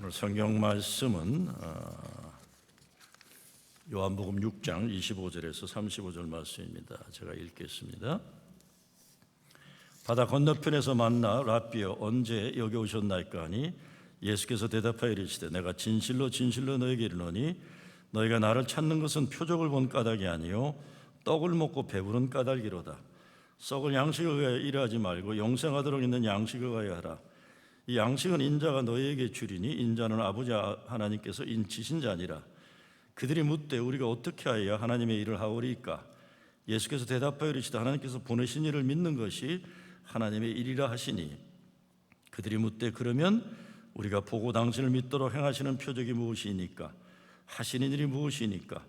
오늘 성경 말씀은 요한복음 6장 25절에서 35절 말씀입니다. 제가 읽겠습니다. 바다 건너편에서 만나 랍비여 언제 여기 오셨나이까 하니 예수께서 대답하여 이르시되 내가 진실로 진실로 너에게 이르노니 너희가 나를 찾는 것은 표적을 본 까닭이 아니요 떡을 먹고 배부른 까닭이로다. 썩을 양식을 위하여 일하지 말고 영생하도록 있는 양식을 위하여 하라. 이 양식은 인자가 너희에게 주리니 인자는 아버지 하나님께서 인치신 자니라. 그들이 묻되 우리가 어떻게 하여야 하나님의 일을 하오리이까? 예수께서 대답하여 이르시되 하나님께서 보내신 이를 믿는 것이 하나님의 일이라 하시니 그들이 묻되 그러면 우리가 보고 당신을 믿도록 행하시는 표적이 무엇이니까? 하시는 일이 무엇이니까?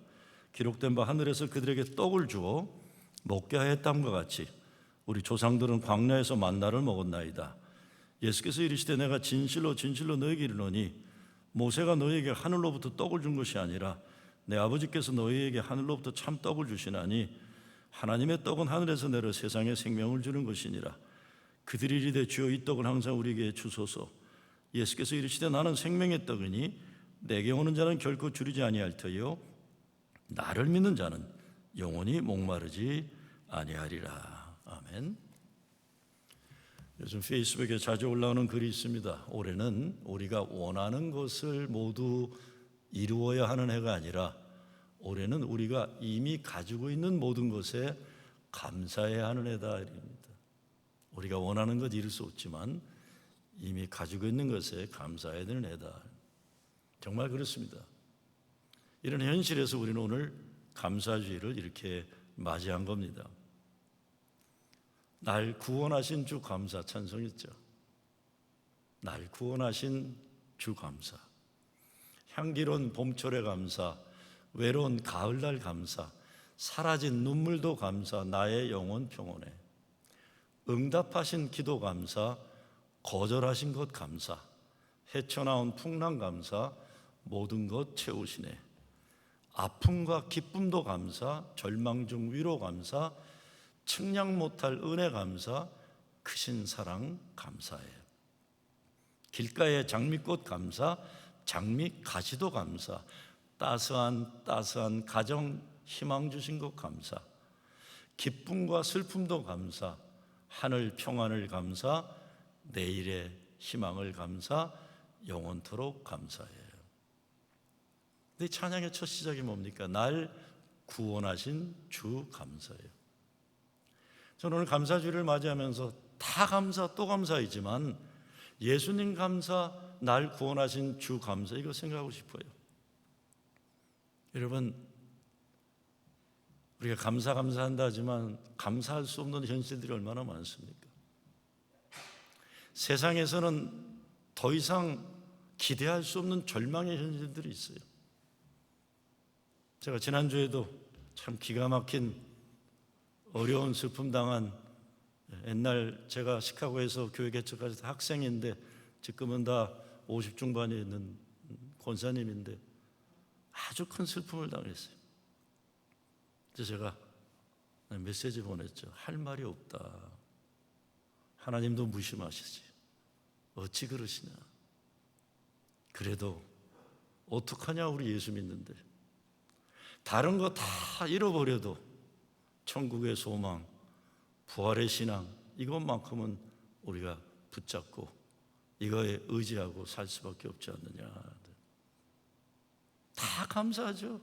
기록된 바 하늘에서 그들에게 떡을 주어 먹게 하였담과 같이 우리 조상들은 광야에서 만나를 먹었나이다. 예수께서 이르시되 내가 진실로 진실로 너에게 이르노니 모세가 너희에게 하늘로부터 떡을 준 것이 아니라 내 아버지께서 너희에게 하늘로부터 참 떡을 주시나니 하나님의 떡은 하늘에서 내려 세상에 생명을 주는 것이니라. 그들이 이르되 주여 이 떡을 항상 우리에게 주소서. 예수께서 이르시되 나는 생명의 떡이니 내게 오는 자는 결코 줄이지 아니할 터이요 나를 믿는 자는 영원히 목마르지 아니하리라. 아멘. 요즘 페이스북에 자주 올라오는 글이 있습니다. 올해는 우리가 원하는 것을 모두 이루어야 하는 해가 아니라 올해는 우리가 이미 가지고 있는 모든 것에 감사해야 하는 해다. 우리가 원하는 것 이룰 수 없지만 이미 가지고 있는 것에 감사해야 되는 해다. 정말 그렇습니다. 이런 현실에서 우리는 오늘 감사주의를 이렇게 맞이한 겁니다. 날 구원하신 주 감사 찬송했죠. 날 구원하신 주 감사. 향기로운 봄철의 감사, 외로운 가을날 감사, 사라진 눈물도 감사, 나의 영혼 평온해. 응답하신 기도 감사, 거절하신 것 감사, 헤쳐나온 풍랑 감사, 모든 것 채우시네. 아픔과 기쁨도 감사, 절망 중 위로 감사, 측량 못할 은혜 감사, 크신 사랑 감사해. 길가의 장미꽃 감사, 장미 가지도 감사, 따스한 가정 희망 주신 것 감사, 기쁨과 슬픔도 감사, 하늘 평안을 감사, 내일의 희망을 감사, 영원토록 감사해. 근데 찬양의 첫 시작이 뭡니까? 날 구원하신 주 감사해요. 저는 오늘 감사주일을 맞이하면서 다 감사 또 감사이지만 예수님 감사, 날 구원하신 주 감사, 이거 생각하고 싶어요. 여러분, 우리가 감사한다 하지만 감사할 수 없는 현실들이 얼마나 많습니까? 세상에서는 더 이상 기대할 수 없는 절망의 현실들이 있어요. 제가 지난주에도 참 기가 막힌 어려운 슬픔 당한, 옛날 제가 시카고에서 교회 개척할 때 학생인데 지금은 다 50 중반에 있는 권사님인데 아주 큰 슬픔을 당했어요. 그래서 제가 메시지 보냈죠. 할 말이 없다. 하나님도 무심하시지. 어찌 그러시냐. 그래도 어떡하냐, 우리 예수 믿는데. 다른 거 다 잃어버려도 천국의 소망, 부활의 신앙, 이것만큼은 우리가 붙잡고 이거에 의지하고 살 수밖에 없지 않느냐. 다 감사하죠.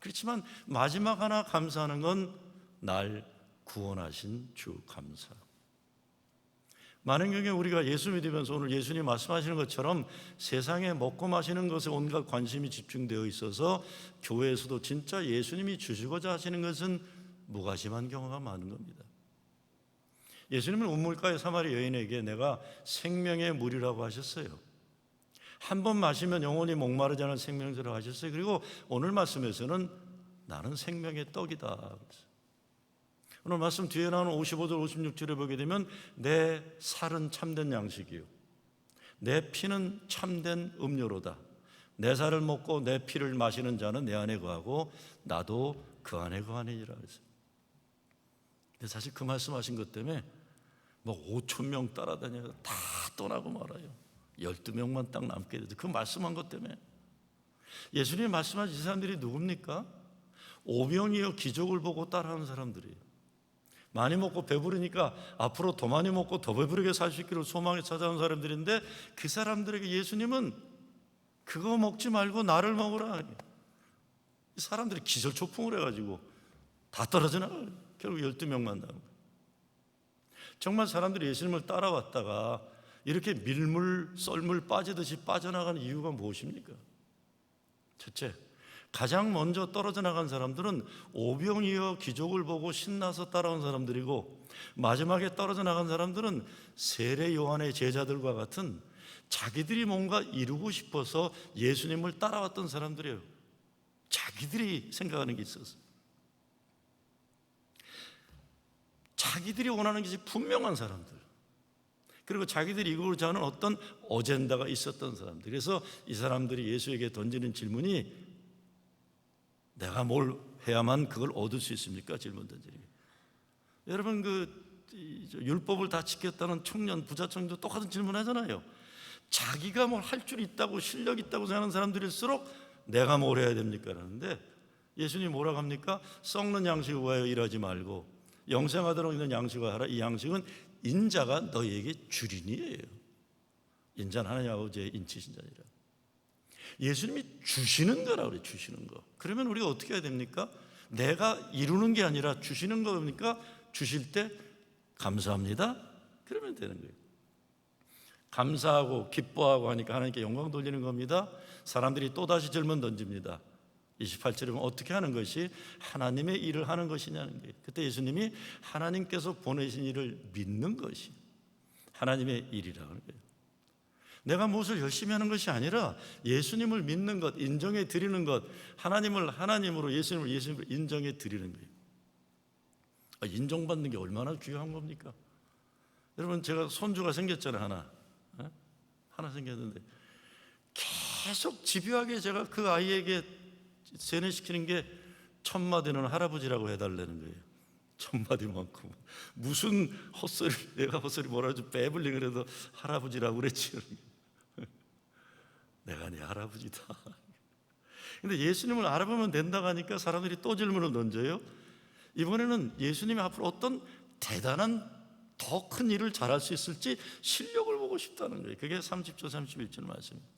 그렇지만 마지막 하나 감사하는 건 날 구원하신 주 감사. 많은 경우에 우리가 예수 믿으면서 오늘 예수님 말씀하시는 것처럼 세상에 먹고 마시는 것에 온갖 관심이 집중되어 있어서 교회에서도 진짜 예수님이 주시고자 하시는 것은 무관심한 경우가 많은 겁니다. 예수님은 우물가의 사마리 여인에게 내가 생명의 물이라고 하셨어요. 한 번 마시면 영원히 목마르지 않은 생명수라고 하셨어요. 그리고 오늘 말씀에서는 나는 생명의 떡이다. 오늘 말씀 뒤에 나오는 55절 56절에 보게 되면 내 살은 참된 양식이요 내 피는 참된 음료로다. 내 살을 먹고 내 피를 마시는 자는 내 안에 거하고 나도 그 안에 거하느니라. 근데 사실 그 말씀하신 것 때문에 뭐 5천 명 따라다녀서 다 떠나고 말아요. 12명만 딱 남게 되죠. 그 말씀한 것 때문에. 예수님이 말씀하신 이 사람들이 누굽니까? 오병이어 기적을 보고 따라하는 사람들이에요. 많이 먹고 배부르니까 앞으로 더 많이 먹고 더 배부르게 살 수 있기를 소망에 찾아온 사람들인데, 그 사람들에게 예수님은 그거 먹지 말고 나를 먹으라. 이 사람들이 기절초풍을 해가지고 다 떨어져 나가요. 결국 12명만 남은 거예요. 정말 사람들이 예수님을 따라왔다가 이렇게 밀물 썰물 빠지듯이 빠져나가는 이유가 무엇입니까? 첫째, 가장 먼저 떨어져 나간 사람들은 오병이어 기적을 보고 신나서 따라온 사람들이고, 마지막에 떨어져 나간 사람들은 세례 요한의 제자들과 같은 자기들이 뭔가 이루고 싶어서 예수님을 따라왔던 사람들이에요. 자기들이 생각하는 게 있었어요. 자기들이 원하는 것이 분명한 사람들, 그리고 자기들이 이루고자 하는 어떤 어젠다가 있었던 사람들. 그래서 이 사람들이 예수에게 던지는 질문이, 내가 뭘 해야만 그걸 얻을 수 있습니까? 질문 던지는 게. 여러분, 율법을 다 지켰다는 청년, 부자 청년도 똑같은 질문 하잖아요. 자기가 뭘 할 줄 있다고, 실력 있다고 생각하는 사람들일수록 내가 뭘 해야 됩니까? 라는데 예수님이 뭐라고 합니까? 썩는 양식을 위하여 일하지 말고 영생하도록 있는 양식을 하라. 이 양식은 인자가 너희에게 주리니예요. 인자는 하나님 아버지의 인치신 자니라. 예수님이 주시는 거라고 그래요. 주시는 거. 그러면 우리가 어떻게 해야 됩니까? 내가 이루는 게 아니라 주시는 거니까 주실 때 감사합니다. 그러면 되는 거예요. 감사하고 기뻐하고 하니까 하나님께 영광 돌리는 겁니다. 사람들이 또다시 질문 던집니다. 28절에 보면 어떻게 하는 것이 하나님의 일을 하는 것이냐는 거예요. 그때 예수님이 하나님께서 보내신 일을 믿는 것이 하나님의 일이라는 거예요. 내가 무엇을 열심히 하는 것이 아니라 예수님을 믿는 것, 인정해 드리는 것, 하나님을 하나님으로, 예수님을 예수님으로 인정해 드리는 거예요. 인정받는 게 얼마나 중요한 겁니까? 여러분, 제가 손주가 생겼잖아요. 하나 생겼는데 계속 집요하게 제가 그 아이에게 세뇌시키는 게 첫마디는 할아버지라고 해달라는 거예요. 첫마디만큼 무슨 헛소리, 내가 헛소리 뭐라 하지 빼불리 그래도 할아버지라고 그랬지. 내가 네 할아버지다. 근데 예수님을 알아보면 된다고 하니까 사람들이 또 질문을 던져요. 이번에는 예수님이 앞으로 어떤 대단한 더 큰 일을 잘할 수 있을지 실력을 보고 싶다는 거예요. 그게 30절 31절 말씀입니다.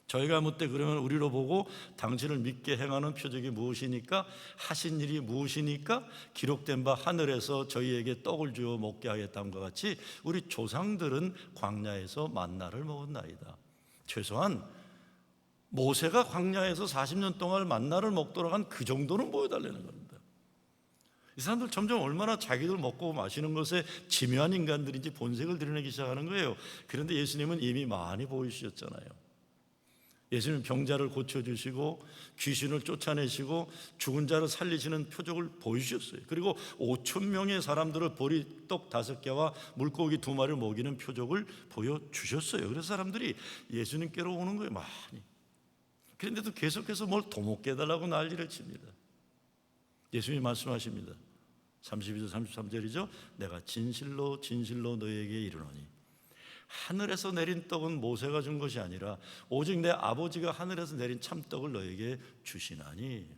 저희가 묻되 그러면 우리로 보고 당신을 믿게 행하는 표적이 무엇이니까, 하신 일이 무엇이니까, 기록된 바 하늘에서 저희에게 떡을 주어 먹게 하겠다함과 같이 우리 조상들은 광야에서 만나를 먹었나이다. 최소한 모세가 광야에서 40년 동안 만나를 먹도록 한 그 정도는 보여달라는 겁니다. 이 사람들 점점 얼마나 자기들 먹고 마시는 것에 지묘한 인간들인지 본색을 드러내기 시작하는 거예요. 그런데 예수님은 이미 많이 보이셨잖아요. 예수님은 병자를 고쳐주시고 귀신을 쫓아내시고 죽은 자를 살리시는 표적을 보여주셨어요. 그리고 5,000명의 사람들을 보리떡 5개와 물고기 2마리를 먹이는 표적을 보여주셨어요. 그래서 사람들이 예수님께로 오는 거예요, 많이. 그런데도 계속해서 뭘 더 먹게 해달라고 난리를 칩니다. 예수님이 말씀하십니다. 32절 33절이죠. 내가 진실로 진실로 너희에게 이르노니 하늘에서 내린 떡은 모세가 준 것이 아니라 오직 내 아버지가 하늘에서 내린 참떡을 너에게 주시나니.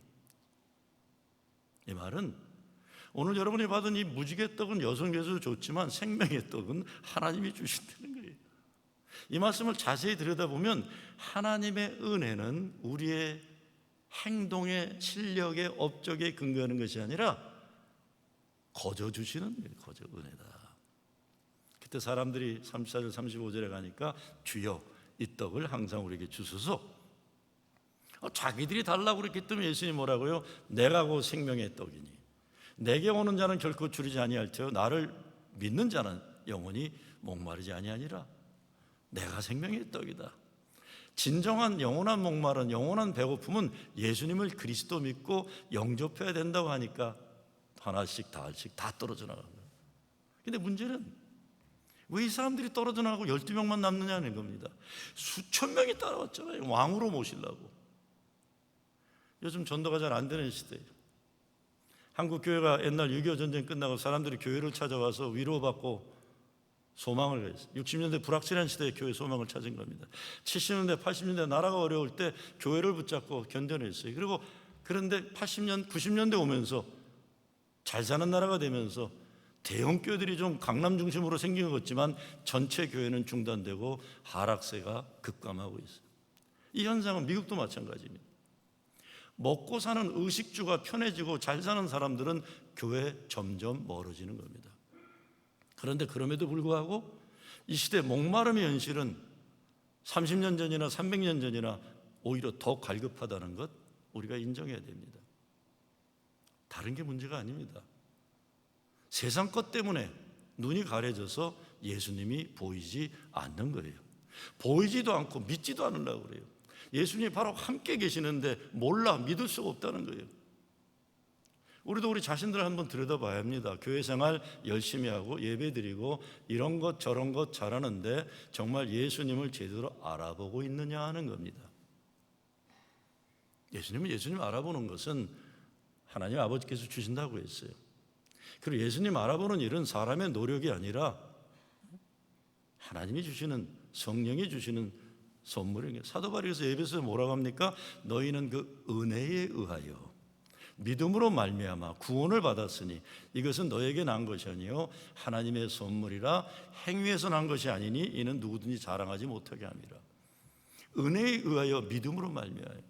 이 말은 오늘 여러분이 받은 이 무지개 떡은 여성에서도 좋지만 생명의 떡은 하나님이 주신다는 거예요. 이 말씀을 자세히 들여다보면 하나님의 은혜는 우리의 행동의 실력의 업적에 근거하는 것이 아니라 거저 주시는 거예요. 거저 은혜다. 그때 사람들이 34절 35절에 가니까 주여 이 떡을 항상 우리에게 주소서. 자기들이 달라고 그랬기 때문에 예수님이 뭐라고요? 내가 곧 생명의 떡이니 내게 오는 자는 결코 줄이지 아니할 테요 나를 믿는 자는 영원히 목마르지 아니하니라. 내가 생명의 떡이다. 진정한 영원한 목마른 영원한 배고픔은 예수님을 그리스도 믿고 영접해야 된다고 하니까 하나씩 다 떨어져 나가는 거예요. 근데 문제는 왜 이 사람들이 떨어져 나가고 12명만 남느냐는 겁니다. 수천 명이 따라왔잖아요. 왕으로 모시려고. 요즘 전도가 잘 안 되는 시대예요. 한국 교회가 옛날 6.25 전쟁 끝나고 사람들이 교회를 찾아와서 위로받고 소망을 가졌어요. 60년대 불확실한 시대에 교회 소망을 찾은 겁니다. 70년대 80년대 나라가 어려울 때 교회를 붙잡고 견뎌냈어요. 그리고 그런데 80년 90년대 오면서 잘 사는 나라가 되면서 대형 교회들이 좀 강남 중심으로 생긴 것 같지만 전체 교회는 중단되고 하락세가 급감하고 있어요. 이 현상은 미국도 마찬가지입니다. 먹고 사는 의식주가 편해지고 잘 사는 사람들은 교회 점점 멀어지는 겁니다. 그런데 그럼에도 불구하고 이 시대 목마름의 현실은 30년 전이나 300년 전이나 오히려 더 갈급하다는 것 우리가 인정해야 됩니다. 다른 게 문제가 아닙니다. 세상 것 때문에 눈이 가려져서 예수님이 보이지 않는 거예요. 보이지도 않고 믿지도 않으려고 그래요. 예수님이 바로 함께 계시는데 몰라, 믿을 수가 없다는 거예요. 우리도 우리 자신들을 한번 들여다봐야 합니다. 교회 생활 열심히 하고 예배 드리고 이런 것 저런 것 잘하는데 정말 예수님을 제대로 알아보고 있느냐 하는 겁니다. 예수님 알아보는 것은 하나님 아버지께서 주신다고 했어요. 그리고 예수님 알아보는 일은 사람의 노력이 아니라 하나님이 주시는, 성령이 주시는 선물이에요. 사도 바울에서 에베소에 뭐라고 합니까? 너희는 그 은혜에 의하여 믿음으로 말미암아 구원을 받았으니 이것은 너에게 난 것이 아니요 하나님의 선물이라 행위에서 난 것이 아니니 이는 누구든지 자랑하지 못하게 함이라. 은혜에 의하여 믿음으로 말미암아.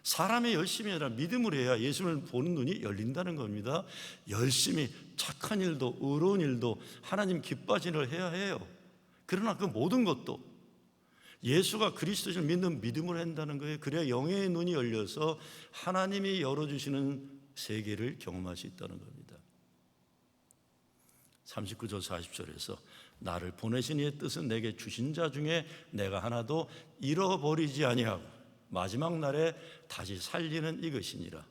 사람이 열심히 아니라 믿음으로 해야 예수님을 보는 눈이 열린다는 겁니다. 열심히 착한 일도 의로운 일도 하나님 기뻐하시는 걸 해야 해요. 그러나 그 모든 것도 예수가 그리스도를 믿는 믿음으로 한다는 거예요. 그래야 영의 눈이 열려서 하나님이 열어주시는 세계를 경험할 수 있다는 겁니다. 39절 40절에서 나를 보내신 이의 뜻은 내게 주신 자 중에 내가 하나도 잃어버리지 아니하고 마지막 날에 다시 살리는 이것이니라.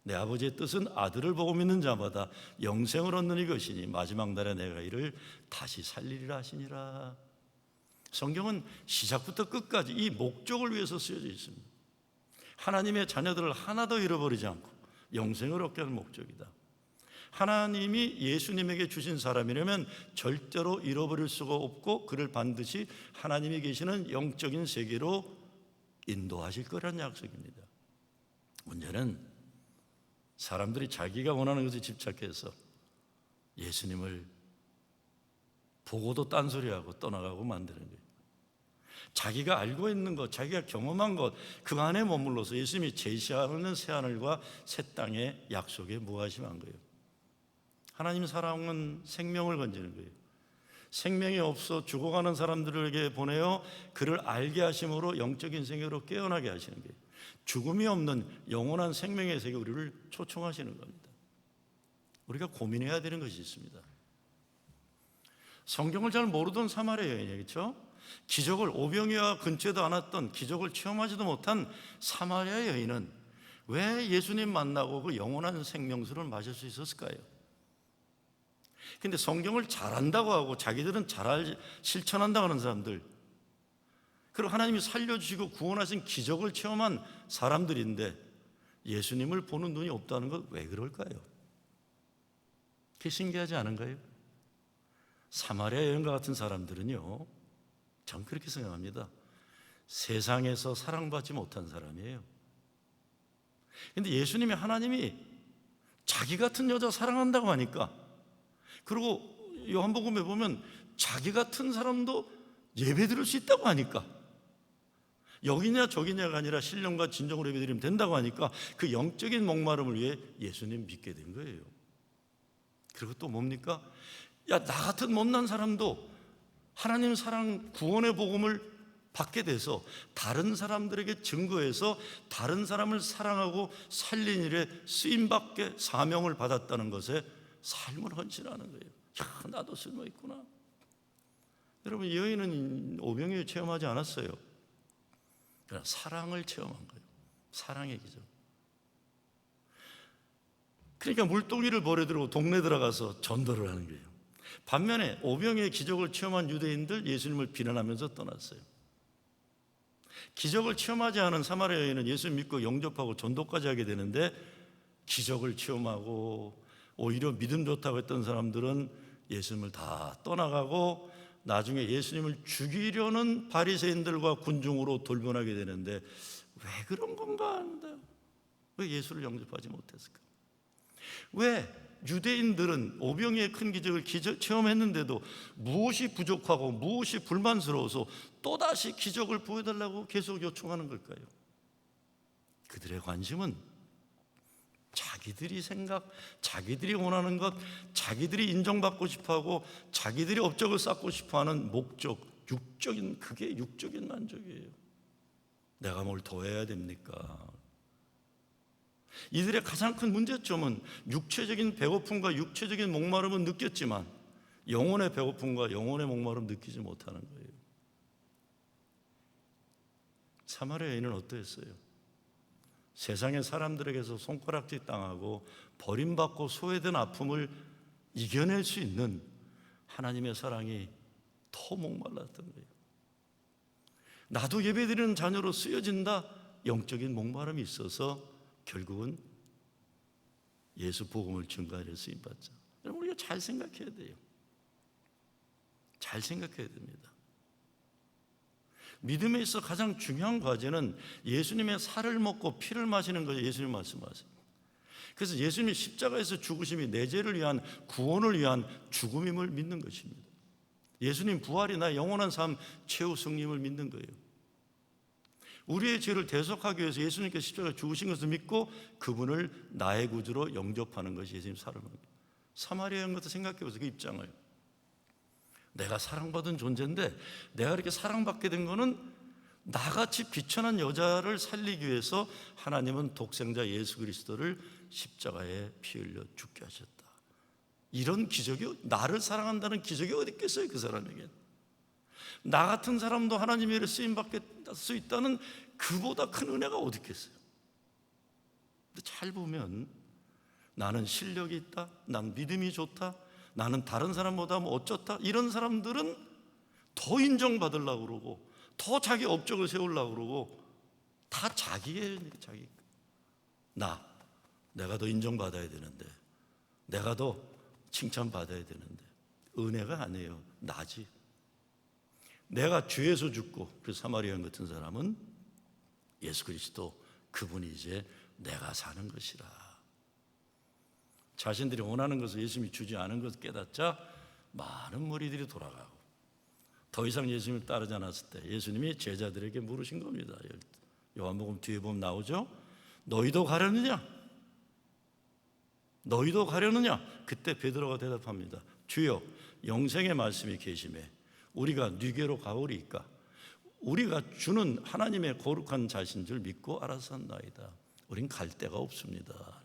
내 아버지의 뜻은 아들을 보고 믿는 자마다 영생을 얻는 이것이니 마지막 날에 내가 이를 다시 살리리라 하시니라. 성경은 시작부터 끝까지 이 목적을 위해서 쓰여져 있습니다. 하나님의 자녀들을 하나도 잃어버리지 않고 영생을 얻게 하는 목적이다. 하나님이 예수님에게 주신 사람이라면 절대로 잃어버릴 수가 없고 그를 반드시 하나님이 계시는 영적인 세계로 인도하실 거라는 약속입니다. 문제는 사람들이 자기가 원하는 것에 집착해서 예수님을 보고도 딴소리하고 떠나가고 만드는 거예요. 자기가 알고 있는 것, 자기가 경험한 것, 그 안에 머물러서 예수님이 제시하는 새하늘과 새 땅의 약속에 무관심한 거예요. 하나님 사랑은 생명을 건지는 거예요. 생명이 없어 죽어가는 사람들에게 보내어 그를 알게 하심으로 영적인 세계로 깨어나게 하시는 거예요. 죽음이 없는 영원한 생명의 세계 우리를 초청하시는 겁니다. 우리가 고민해야 되는 것이 있습니다. 성경을 잘 모르던 사마리아 여인이겠죠? 기적을 오병이와 근처에도 안 왔던 기적을 체험하지도 못한 사마리아 여인은 왜 예수님 만나고 그 영원한 생명수를 마실 수 있었을까요? 근데 성경을 잘한다고 하고 자기들은 잘 실천한다고 하는 사람들, 그리고 하나님이 살려주시고 구원하신 기적을 체험한 사람들인데 예수님을 보는 눈이 없다는 건 왜 그럴까요? 그게 신기하지 않은가요? 사마리아 여인과 같은 사람들은요, 전 그렇게 생각합니다. 세상에서 사랑받지 못한 사람이에요. 근데 예수님이, 하나님이 자기 같은 여자 사랑한다고 하니까, 그리고 요한복음에 보면 자기 같은 사람도 예배 드릴 수 있다고 하니까, 여기냐 저기냐가 아니라 신령과 진정으로 예배 드리면 된다고 하니까 그 영적인 목마름을 위해 예수님 믿게 된 거예요. 그리고 또 뭡니까? 야, 나 같은 못난 사람도 하나님 사랑 구원의 복음을 받게 돼서 다른 사람들에게 증거해서 다른 사람을 사랑하고 살린 일에 쓰임받게 사명을 받았다는 것에 삶을 헌신하는 거예요. 야, 나도 쓸모있구나. 여러분, 이 여인은 오병이어 체험하지 않았어요. 그러나 사랑을 체험한 거예요. 사랑의 기적. 그러니까 물동이를 버려두고 동네 들어가서 전도를 하는 거예요. 반면에 오병이의 기적을 체험한 유대인들 예수님을 비난하면서 떠났어요. 기적을 체험하지 않은 사마리아 여인은 예수 믿고 영접하고 전도까지 하게 되는데, 기적을 체험하고 오히려 믿음 좋다고 했던 사람들은 예수님을 다 떠나가고 나중에 예수님을 죽이려는 바리새인들과 군중으로 돌변하게 되는데 왜 그런 건가 합니다. 왜 예수를 영접하지 못했을까? 왜 유대인들은 오병이의 큰 기적을 체험했는데도 무엇이 부족하고 무엇이 불만스러워서 또다시 기적을 보여달라고 계속 요청하는 걸까요? 그들의 관심은 자기들이 자기들이 원하는 것, 자기들이 인정받고 싶어하고 자기들이 업적을 쌓고 싶어하는 목적, 그게 육적인 만족이에요. 내가 뭘 더 해야 됩니까? 이들의 가장 큰 문제점은 육체적인 배고픔과 육체적인 목마름은 느꼈지만 영혼의 배고픔과 영혼의 목마름 느끼지 못하는 거예요. 사마리아 여인은 어떠했어요? 세상의 사람들에게서 손가락질 당하고 버림받고 소외된 아픔을 이겨낼 수 있는 하나님의 사랑이 더 목말랐던 거예요. 나도 예배드리는 자녀로 쓰여진다. 영적인 목마름이 있어서 결국은 예수 복음을 증거하려 쓰임받자. 여러분, 우리가 잘 생각해야 돼요. 잘 생각해야 됩니다. 믿음에 있어 가장 중요한 과제는 예수님의 살을 먹고 피를 마시는 거죠. 예수님 말씀하세요. 그래서 예수님이 십자가에서 죽으심이 내 죄를 위한 구원을 위한 죽음임을 믿는 것입니다. 예수님 부활이 나의 영원한 삶 최후 승리임을 믿는 거예요. 우리의 죄를 대속하기 위해서 예수님께서 십자가에 죽으신 것을 믿고 그분을 나의 구주로 영접하는 것이 예수님 살을 먹는 거예요. 사마리아 여인 것도 생각해 보세요. 그 입장을. 내가 사랑받은 존재인데 내가 이렇게 사랑받게 된 거는 나같이 비천한 여자를 살리기 위해서 하나님은 독생자 예수 그리스도를 십자가에 피 흘려 죽게 하셨다. 이런 기적이, 나를 사랑한다는 기적이 어디 있겠어요, 그 사람에게. 나 같은 사람도 하나님의 일에 쓰임받게 수 있다는 그보다 큰 은혜가 어디 있겠어요. 근데 잘 보면 나는 실력이 있다, 난 믿음이 좋다, 나는 다른 사람보다 뭐 어쩌다, 이런 사람들은 더 인정받으려고 그러고 더 자기 업적을 세우려고 그러고 다 자기예요. 자기. 내가 더 인정받아야 되는데, 내가 더 칭찬받아야 되는데, 은혜가 아니에요. 나지. 내가 죄에서 죽고, 그래서 사마리아 여인 같은 사람은 예수 그리스도, 그분이 이제 내가 사는 것이라. 자신들이 원하는 것을 예수님이 주지 않은 것을 깨닫자 많은 무리들이 돌아가고 더 이상 예수님을 따르지 않았을 때 예수님이 제자들에게 물으신 겁니다. 요한복음 뒤에 보면 나오죠. 너희도 가려느냐? 너희도 가려느냐? 그때 베드로가 대답합니다. 주여, 영생의 말씀이 계심에 우리가 네게로 가오리이까? 우리가 주는 하나님의 거룩한 자신 줄 믿고 알아서 한나이다. 우린 갈 데가 없습니다.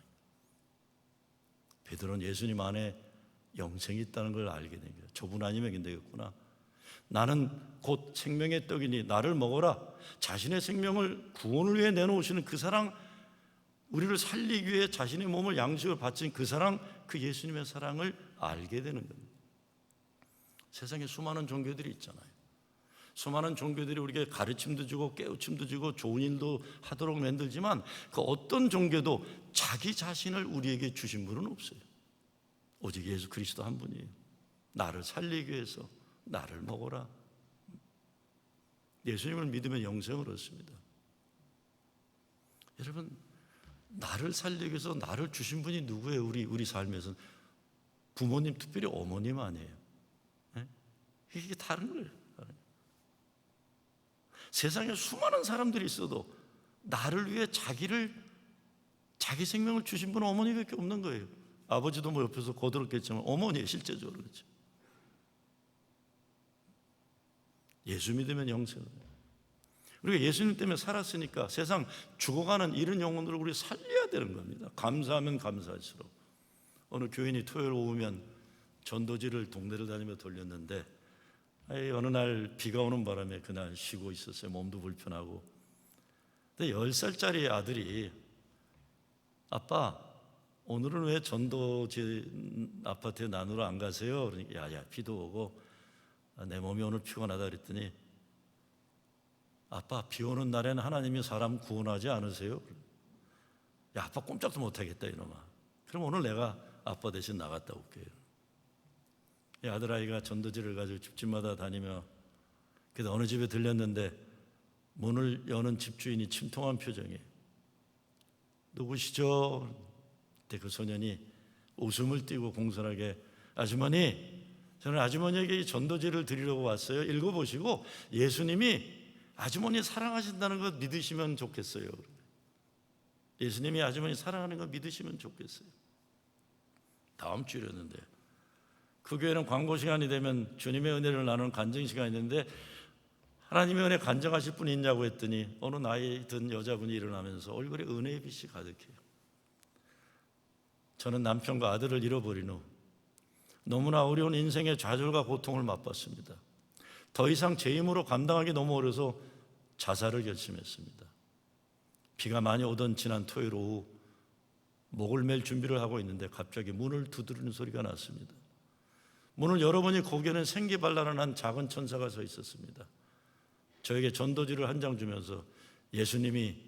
베드로는 예수님 안에 영생이 있다는 걸 알게 된 거예요. 저분 아니면 되겠구나. 나는 곧 생명의 떡이니 나를 먹어라. 자신의 생명을 구원을 위해 내놓으시는 그 사랑, 우리를 살리기 위해 자신의 몸을 양식을 바친 그 사랑, 그 예수님의 사랑을 알게 되는 겁니다. 세상에 수많은 종교들이 있잖아요. 수많은 종교들이 우리에게 가르침도 주고 깨우침도 주고 좋은 일도 하도록 만들지만 그 어떤 종교도 자기 자신을 우리에게 주신 분은 없어요. 오직 예수 그리스도 한 분이에요. 나를 살리기 위해서 나를 먹어라. 예수님을 믿으면 영생을 얻습니다. 여러분, 나를 살리기 위해서 나를 주신 분이 누구예요? 우리 삶에서는 부모님, 특별히 어머님 아니에요. 네? 이게 다른 거예요. 세상에 수많은 사람들이 있어도 나를 위해 자기 생명을 주신 분은 어머니밖에 없는 거예요. 아버지도 뭐 옆에서 거들었겠지만 어머니예요, 실제적으로. 그렇죠. 예수 믿으면 영생을. 우리가 예수님 때문에 살았으니까 세상 죽어가는 이런 영혼들을 우리 살려야 되는 겁니다. 감사하면 감사할수록. 어느 교인이 토요일 오후면 전도지를 동네를 다니며 돌렸는데 어느 날 비가 오는 바람에 그날 쉬고 있었어요. 몸도 불편하고. 근데 10살짜리 아들이 아빠, 오늘은 왜 전도지 아파트에 나누러 안 가세요? 그러니까 야, 비도 오고 내 몸이 오늘 피곤하다 그랬더니 아빠, 비 오는 날에는 하나님이 사람 구원하지 않으세요? 야, 아빠 꼼짝도 못하겠다 이놈아. 그럼 오늘 내가 아빠 대신 나갔다 올게요. 이 아들아이가 전도지를 가지고 집집마다 다니며 그래도 어느 집에 들렸는데 문을 여는 집주인이 침통한 표정이에요. 누구시죠? 그때 그 소년이 웃음을 띠고 공손하게 아주머니, 저는 아주머니에게 이 전도지를 드리려고 왔어요. 읽어보시고 예수님이 아주머니 사랑하신다는 것 믿으시면 좋겠어요. 예수님이 아주머니 사랑하는 거 믿으시면 좋겠어요. 다음 주였는데 그 교회는 광고 시간이 되면 주님의 은혜를 나누는 간증 시간이 있는데 하나님의 은혜 간증하실 분이 있냐고 했더니 어느 나이 든 여자분이 일어나면서 얼굴에 은혜의 빛이 가득해요. 저는 남편과 아들을 잃어버린 후 너무나 어려운 인생의 좌절과 고통을 맛봤습니다. 더 이상 제 힘으로 감당하기 너무 어려서 자살을 결심했습니다. 비가 많이 오던 지난 토요일 오후 목을 맬 준비를 하고 있는데 갑자기 문을 두드리는 소리가 났습니다. 문을 열어보니 거기에는 생기발랄한 한 작은 천사가 서 있었습니다. 저에게 전도지를 한 장 주면서 예수님이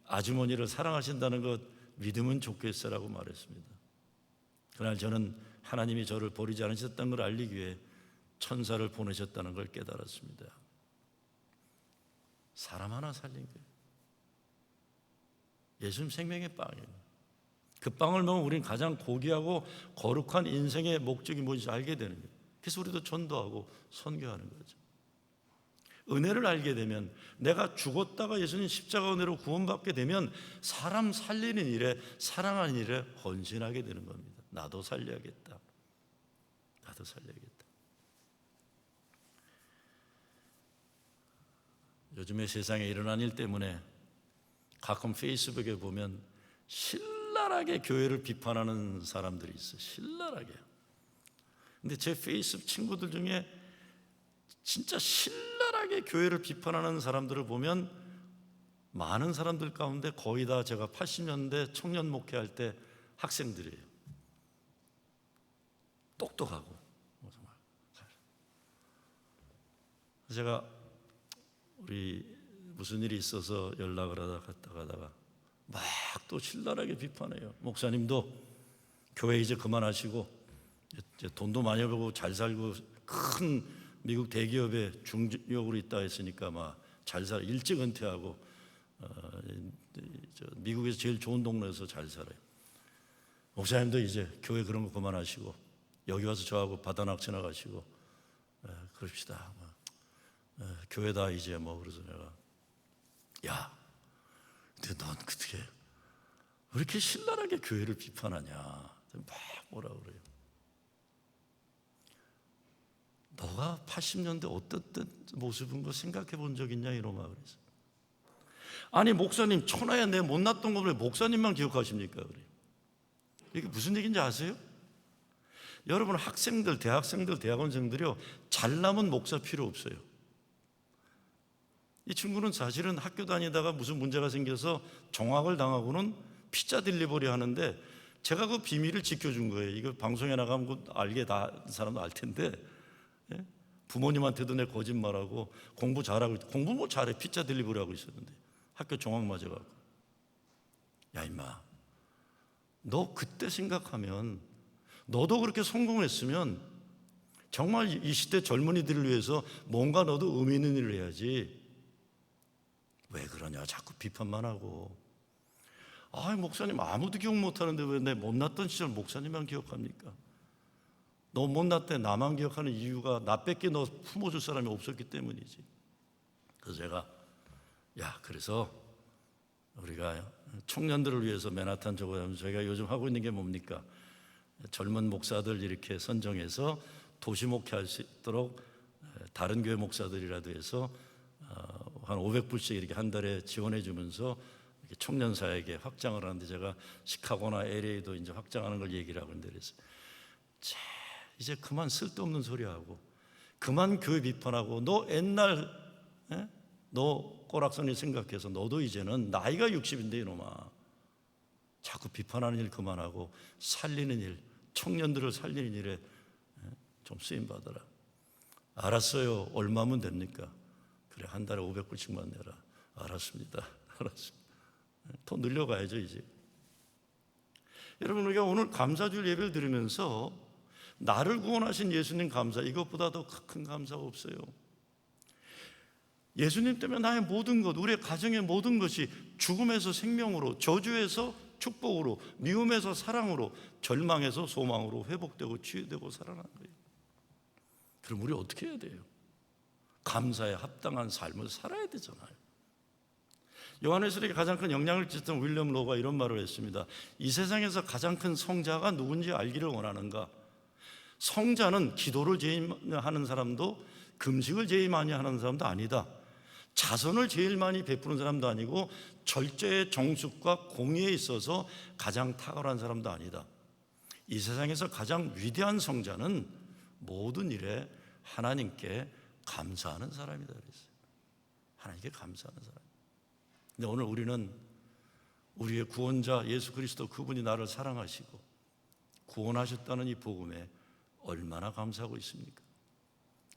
아주머니를 사랑하신다는 것 믿으면 좋겠어라고 말했습니다. 그날 저는 하나님이 저를 버리지 않으셨다는 걸 알리기 위해 천사를 보내셨다는 걸 깨달았습니다. 사람 하나 살린 거예요. 예수님 생명의 빵이에요. 그 빵을 먹으면 우리는 가장 고귀하고 거룩한 인생의 목적이 뭔지 알게 되는 거예요. 그래서 우리도 전도하고 선교하는 거죠. 은혜를 알게 되면 내가 죽었다가 예수님 십자가 은혜로 구원받게 되면 사람 살리는 일에 사랑하는 일에 헌신하게 되는 겁니다. 나도 살려야겠다. 나도 살려야겠다. 요즘에 세상에 일어난 일 때문에 가끔 페이스북에 보면 신랄하게 교회를 비판하는 사람들이 있어요. 신랄하게. 근데 제 페이스북 친구들 중에 진짜 신랄하게 교회를 비판하는 사람들을 보면 많은 사람들 가운데 거의 다 제가 80년대 청년 목회할 때 학생들이에요. 똑똑하고. 제가 우리 무슨 일이 있어서 연락을 하다 갔다 가다가 막 또 신랄하게 비판해요. 목사님도 교회 이제 그만하시고 이제 돈도 많이 벌고 잘 살고 큰 미국 대기업에 중역으로 있다 했으니까 막 잘 살아 일찍 은퇴하고 미국에서 제일 좋은 동네에서 잘 살아요. 목사님도 이제 교회 그런 거 그만하시고 여기 와서 저하고 바다낙 지나가시고 그럽시다. 교회다 이제 뭐 그래서 내가 야, 근데 넌 어떻게 왜 이렇게 신랄하게 교회를 비판하냐? 막 뭐라 그래요. 너가 80년대 어떤 모습인 거 생각해 본 적 있냐? 이러면 그래서 아니 목사님 천하에 내 못났던 걸 왜 목사님만 기억하십니까? 그래요. 이게 무슨 얘기인지 아세요? 여러분 학생들, 대학생들, 대학원생들이요 잘나면 목사 필요 없어요. 이 친구는 사실은 학교 다니다가 무슨 문제가 생겨서 정학을 당하고는 피자 딜리버리 하는데 제가 그 비밀을 지켜준 거예요. 이거 방송에 나가면 알게 다 사람도 알 텐데 부모님한테도 내 거짓말하고 공부 잘하고 공부 뭐 잘해 피자 딜리버리 하고 있었는데 학교 정학 맞아가고 야 임마 너 그때 생각하면 너도 그렇게 성공했으면 정말 이 시대 젊은이들을 위해서 뭔가 너도 의미 있는 일을 해야지 왜 그러냐 자꾸 비판만 하고 아 목사님 아무도 기억 못하는데 왜 내 못났던 시절 목사님만 기억합니까? 너 못날 때 나만 기억하는 이유가 나 뺏기 너 품어줄 사람이 없었기 때문이지. 그래서 제가 그래서 우리가 청년들을 위해서 맨하탄 저거하면 저희가 요즘 하고 있는 게 뭡니까? 젊은 목사들 이렇게 선정해서 도시 목회할 수 있도록 다른 교회 목사들이라도 해서 한 500불씩 이렇게 한 달에 지원해 주면서 청년 사역에 확장을 하는데 제가 시카고나 LA도 이제 확장하는 걸 얘기를 하고 있는데 그래서 이제 그만 쓸데없는 소리 하고 그만 교회 비판하고 너 옛날 너 꼬락선이 생각해서 너도 이제는 나이가 60인데 이놈아 자꾸 비판하는 일 그만하고 살리는 일 청년들을 살리는 일에 좀 쓰임 받아라. 알았어요. 얼마면 됩니까? 그래 한 달에 500불씩만 내라. 알았습니다. 알았습니다. 더 늘려가야죠 이제. 여러분 우리가 오늘 감사주일 예배를 드리면서 나를 구원하신 예수님 감사, 이것보다 더 큰 감사가 없어요. 예수님 때문에 나의 모든 것, 우리의 가정의 모든 것이 죽음에서 생명으로, 저주에서 축복으로, 미움에서 사랑으로, 절망에서 소망으로 회복되고 치유되고 살아나는 거예요. 그럼 우리 어떻게 해야 돼요? 감사에 합당한 삶을 살아야 되잖아요. 요한에스에게 가장 큰 영향을 끼쳤던 윌리엄 로가 이런 말을 했습니다. 이 세상에서 가장 큰 성자가 누군지 알기를 원하는가? 성자는 기도를 제일 많이 하는 사람도, 금식을 제일 많이 하는 사람도 아니다. 자선을 제일 많이 베푸는 사람도 아니고, 절제의 정숙과 공의에 있어서 가장 탁월한 사람도 아니다. 이 세상에서 가장 위대한 성자는 모든 일에 하나님께 감사하는 사람이다 그랬어요. 하나님께 감사하는 사람. 근데 오늘 우리는 우리의 구원자 예수 그리스도, 그분이 나를 사랑하시고 구원하셨다는 이 복음에 얼마나 감사하고 있습니까?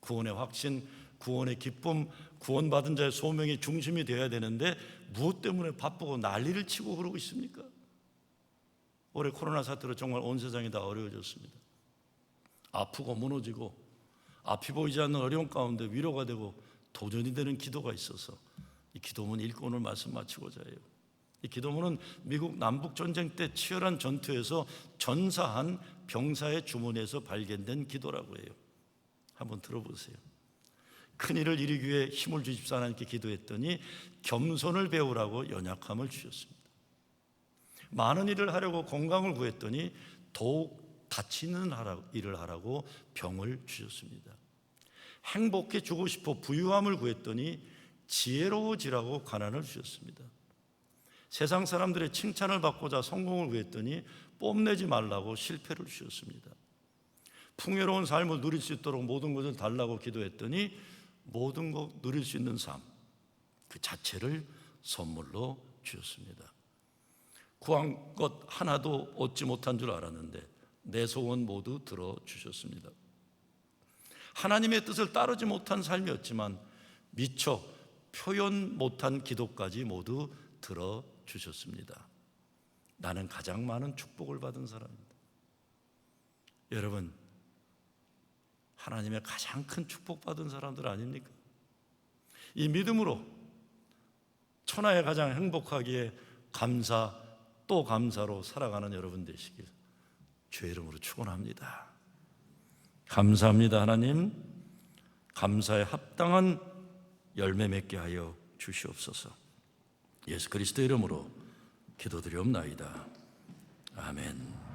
구원의 확신, 구원의 기쁨, 구원받은 자의 소명이 중심이 되어야 되는데 무엇 때문에 바쁘고 난리를 치고 그러고 있습니까? 올해 코로나 사태로 정말 온 세상이 다 어려워졌습니다. 아프고 무너지고 앞이 보이지 않는 어려운 가운데 위로가 되고 도전이 되는 기도가 있어서 이 기도문 읽고 오늘 말씀 마치고자 해요. 이 기도문은 미국 남북전쟁 때 치열한 전투에서 전사한 병사의 주머니에서 발견된 기도라고 해요. 한번 들어보세요. 큰일을 이루기 위해 힘을 주십사 하나님께 기도했더니 겸손을 배우라고 연약함을 주셨습니다. 많은 일을 하려고 건강을 구했더니 더욱 다치는 일을 하라고 병을 주셨습니다. 행복해지고 싶어 부유함을 구했더니 지혜로워지라고 가난을 주셨습니다. 세상 사람들의 칭찬을 받고자 성공을 구했더니 뽐내지 말라고 실패를 주셨습니다. 풍요로운 삶을 누릴 수 있도록 모든 것을 달라고 기도했더니 모든 것 누릴 수 있는 삶, 그 자체를 선물로 주셨습니다. 구한 것 하나도 얻지 못한 줄 알았는데 내 소원 모두 들어주셨습니다. 하나님의 뜻을 따르지 못한 삶이었지만 미처 표현 못한 기도까지 모두 들어주셨습니다. 나는 가장 많은 축복을 받은 사람입니다. 여러분, 하나님의 가장 큰 축복받은 사람들 아닙니까? 이 믿음으로 천하에 가장 행복하기에 감사 또 감사로 살아가는 여러분 되시길 주의 이름으로 축원합니다. 감사합니다. 하나님, 감사에 합당한 열매 맺게 하여 주시옵소서. 예수 그리스도 이름으로 기도드리옵나이다. 아멘.